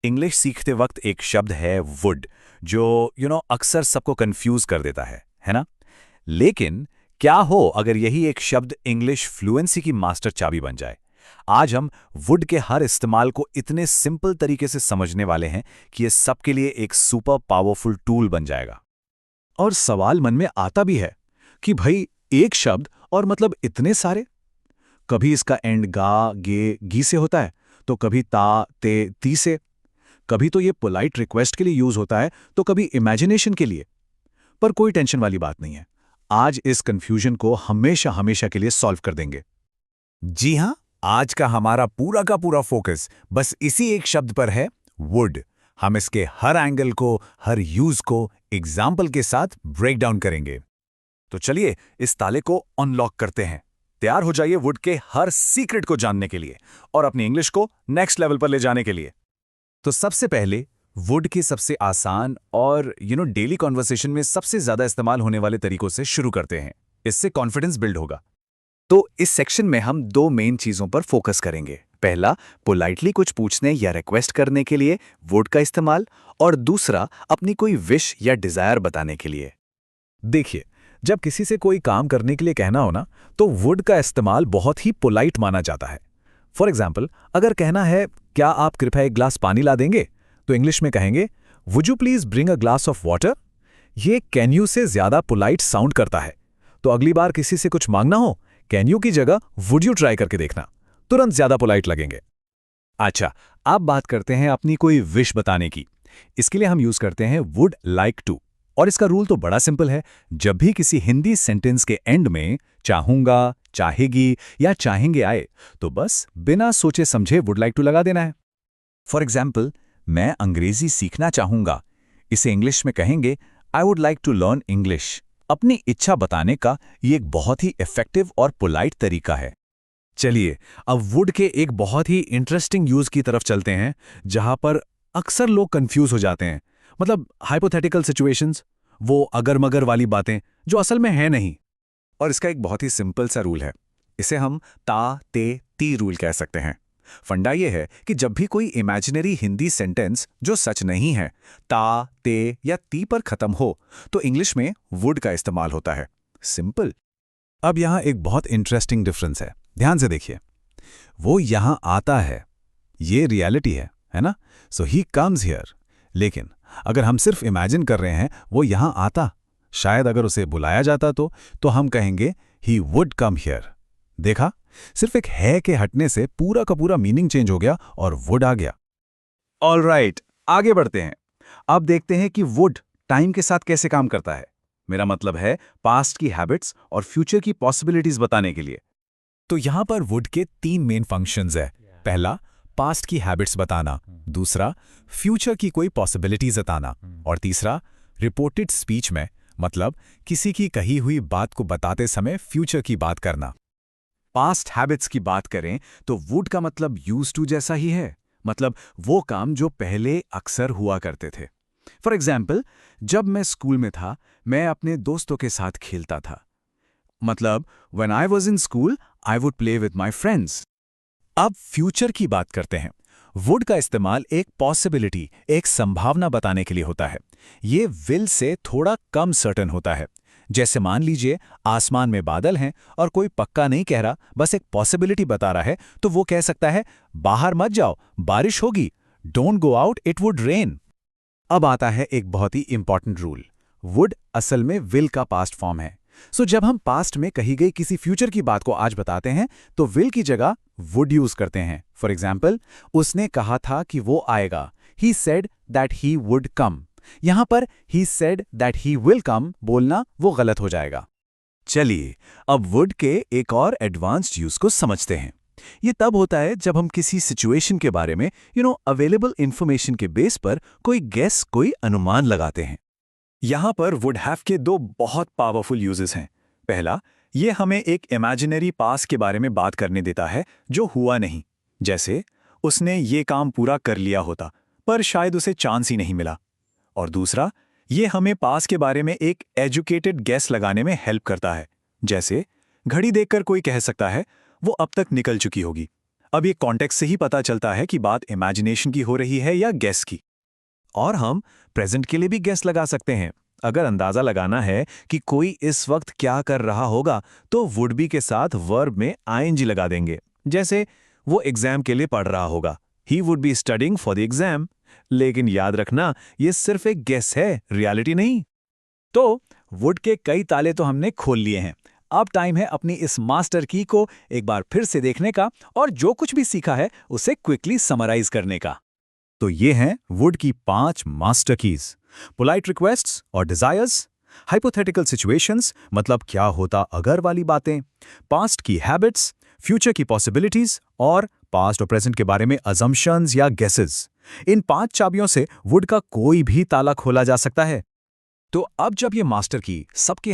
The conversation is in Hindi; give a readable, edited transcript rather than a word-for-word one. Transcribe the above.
इंग्लिश सीखते वक्त एक शब्द है वुड, जो अक्सर सबको कंफ्यूज कर देता है ना? लेकिन क्या हो अगर यही एक शब्द इंग्लिश फ्लुएंसी की मास्टर चाबी बन जाए? आज हम वुड के हर इस्तेमाल को इतने सिंपल तरीके से समझने वाले हैं कि ये सबके लिए एक सुपर पावरफुल टूल बन जाएगा। और सवाल मन में आता भी है कि भाई एक शब्द और मतलब इतने सारे। कभी इसका एंड गा गे गी से होता है, तो कभी ता ते ती से। कभी तो ये पोलाइट रिक्वेस्ट के लिए यूज होता है, तो कभी इमेजिनेशन के लिए। पर कोई टेंशन वाली बात नहीं है। आज इस कंफ्यूजन को हमेशा हमेशा के लिए सॉल्व कर देंगे। जी हाँ, आज का पूरा फोकस बस इसी एक शब्द पर है, वुड। हम इसके हर एंगल को, हर यूज को एग्जाम्पल के साथ ब्रेक डाउन करेंगे। तो चलिए इस ताले को अनलॉक करते हैं। तैयार हो जाइए वुड के हर सीक्रेट को जानने के लिए और अपनी इंग्लिश को नेक्स्ट लेवल पर ले जाने के लिए। तो सबसे पहले वुड के सबसे आसान और डेली कॉन्वर्सेशन में सबसे ज्यादा इस्तेमाल होने वाले तरीकों से शुरू करते हैं। इससे कॉन्फिडेंस बिल्ड होगा। तो इस सेक्शन में हम दो मेन चीजों पर फोकस करेंगे। पहला, पोलाइटली कुछ पूछने या रिक्वेस्ट करने के लिए वुड का इस्तेमाल, और दूसरा, अपनी कोई विश या डिजायर बताने के लिए। देखिए, जब किसी से कोई काम करने के लिए कहना हो ना, तो वुड का इस्तेमाल बहुत ही पोलाइट माना जाता है। फॉर एग्जाम्पल, अगर कहना है क्या आप कृपया एक ग्लास पानी ला देंगे, तो इंग्लिश में कहेंगे would you please bring a glass of water. ये कैन यू से ज्यादा पोलाइट साउंड करता है। तो अगली बार किसी से कुछ मांगना हो, कैन यू की जगह वुड यू ट्राई करके देखना, तुरंत ज्यादा पोलाइट लगेंगे। अच्छा, अब बात करते हैं अपनी कोई विश बताने की। इसके लिए हम यूज करते हैं वुड लाइक टू। और इसका रूल तो बड़ा सिंपल है। जब भी किसी हिंदी सेंटेंस के एंड में चाहूंगा, चाहेगी या चाहेंगे आए, तो बस बिना सोचे समझे वुड लाइक टू लगा देना है। फॉर एग्जाम्पल, मैं अंग्रेजी सीखना चाहूंगा। इसे इंग्लिश में कहेंगे I would like to learn English. अपनी इच्छा बताने का ये एक बहुत ही इफेक्टिव और पोलाइट तरीका है। चलिए, अब वुड के एक बहुत ही इंटरेस्टिंग यूज की तरफ चलते हैं, जहां पर अक्सर लोग कंफ्यूज हो जाते हैं। मतलब हाइपोथेटिकल सिचुएशंस, वो अगर मगर वाली बातें जो असल में है नहीं। और इसका एक बहुत ही सिंपल सा रूल है। इसे हम ता ते ती रूल कह सकते हैं। फंडा ये है कि जब भी कोई इमेजिनरी हिंदी सेंटेंस जो सच नहीं है ता ते या ती पर खत्म हो, तो इंग्लिश में वुड का इस्तेमाल होता है। सिंपल। अब यहां एक बहुत इंटरेस्टिंग डिफरेंस है, ध्यान से देखिए। वो यहां आता है, ये रियलिटी है ना? सो ही कम्स हियर। लेकिन अगर हम सिर्फ इमेजिन कर रहे हैं वो यहां आता, शायद अगर उसे बुलाया जाता तो हम कहेंगे ही वुड कम हियर। देखा, सिर्फ एक है के हटने से पूरा का पूरा मीनिंग चेंज हो गया और वुड आ गया। ऑलराइट, आगे बढ़ते हैं। अब देखते हैं कि वुड टाइम के साथ कैसे काम करता है। मेरा मतलब है पास्ट की हैबिट्स और फ्यूचर की पॉसिबिलिटीज बताने के लिए। तो यहां पर वुड के तीन मेन फंक्शंस है। पहला, पास्ट की हैबिट्स बताना। दूसरा, फ्यूचर की कोई पॉसिबिलिटीज बताना। और तीसरा, रिपोर्टेड स्पीच में, मतलब किसी की कही हुई बात को बताते समय फ्यूचर की बात करना। पास्ट हैबिट्स की बात करें तो वुड का मतलब यूज टू जैसा ही है। मतलब वो काम जो पहले अक्सर हुआ करते थे। फॉर एग्जाम्पल, जब मैं स्कूल में था, मैं अपने दोस्तों के साथ खेलता था। मतलब when I was in school I would play with my friends. अब फ्यूचर की बात करते हैं। वुड का इस्तेमाल एक पॉसिबिलिटी, एक संभावना बताने के लिए होता है। ये विल से थोड़ा कम सर्टेन होता है। जैसे मान लीजिए आसमान में बादल हैं और कोई पक्का नहीं कह रहा, बस एक पॉसिबिलिटी बता रहा है, तो वो कह सकता है बाहर मत जाओ, बारिश होगी, don't go out, it would rain. अब आता है एक बहुत ही इंपॉर्टेंट रूल। वुड असल में विल का पास्ट फॉर्म है। सो जब हम पास्ट में कही गई किसी फ्यूचर की बात को आज बताते हैं, तो विल की जगह वुड यूज करते हैं। फॉर एग्जाम्पल, उसने कहा था कि वो आएगा। He said that he would come. यहां पर he said that he will come बोलना वो गलत हो जाएगा। चलिए, अब वुड के एक और एडवांस्ड यूज को समझते हैं। ये तब होता है जब हम किसी सिचुएशन के बारे में अवेलेबल इंफॉर्मेशन के बेस पर कोई गेस, कोई अनुमान लगाते हैं। यहां पर वुड हैव के दो बहुत पावरफुल यूजेस हैं। पहला, ये हमें एक इमेजिनरी पास के बारे में बात करने देता है जो हुआ नहीं। जैसे उसने ये काम पूरा कर लिया होता, पर शायद उसे चांस ही नहीं मिला। और दूसरा, ये हमें पास के बारे में एक एजुकेटेड गेस लगाने में हेल्प करता है। जैसे घड़ी देखकर कोई कह सकता है वो अब तक निकल चुकी होगी। अब ये कॉन्टेक्स्ट से ही पता चलता है कि बात इमेजिनेशन की हो रही है या गेस की। और हम प्रेजेंट के लिए भी गेस लगा सकते हैं। अगर अंदाजा लगाना है कि कोई इस वक्त क्या कर रहा होगा, तो वुड बी के साथ वर्ब में आईएनजी लगा देंगे। जैसे वो एग्जाम के लिए पढ़ रहा होगा, he would be studying for the exam. लेकिन याद रखना, ये सिर्फ एक गेस है, रियलिटी नहीं। तो वुड के कई ताले तो हमने खोल लिए हैं। अब टाइम है अपनी इस मास्टर की को एक बार फिर से देखने का और जो कुछ भी सीखा है उसे क्विकली समराइज करने का। तो ये हैं वुड की 5 मास्टर कीज। पोलाइट रिक्वेस्ट्स और डिजायर्स, हाइपोथेटिकल सिचुएशंस मतलब क्या होता अगर वाली बातें, पास्ट की हैबिट्स, फ्यूचर की पॉसिबिलिटीज और पास्ट और प्रेजेंट के बारे में अजम्पशंस या गेसेस। इन 5 चाबियों से वुड का कोई भी ताला खोला जा सकता है। तो अब जब ये मास्टर की सबके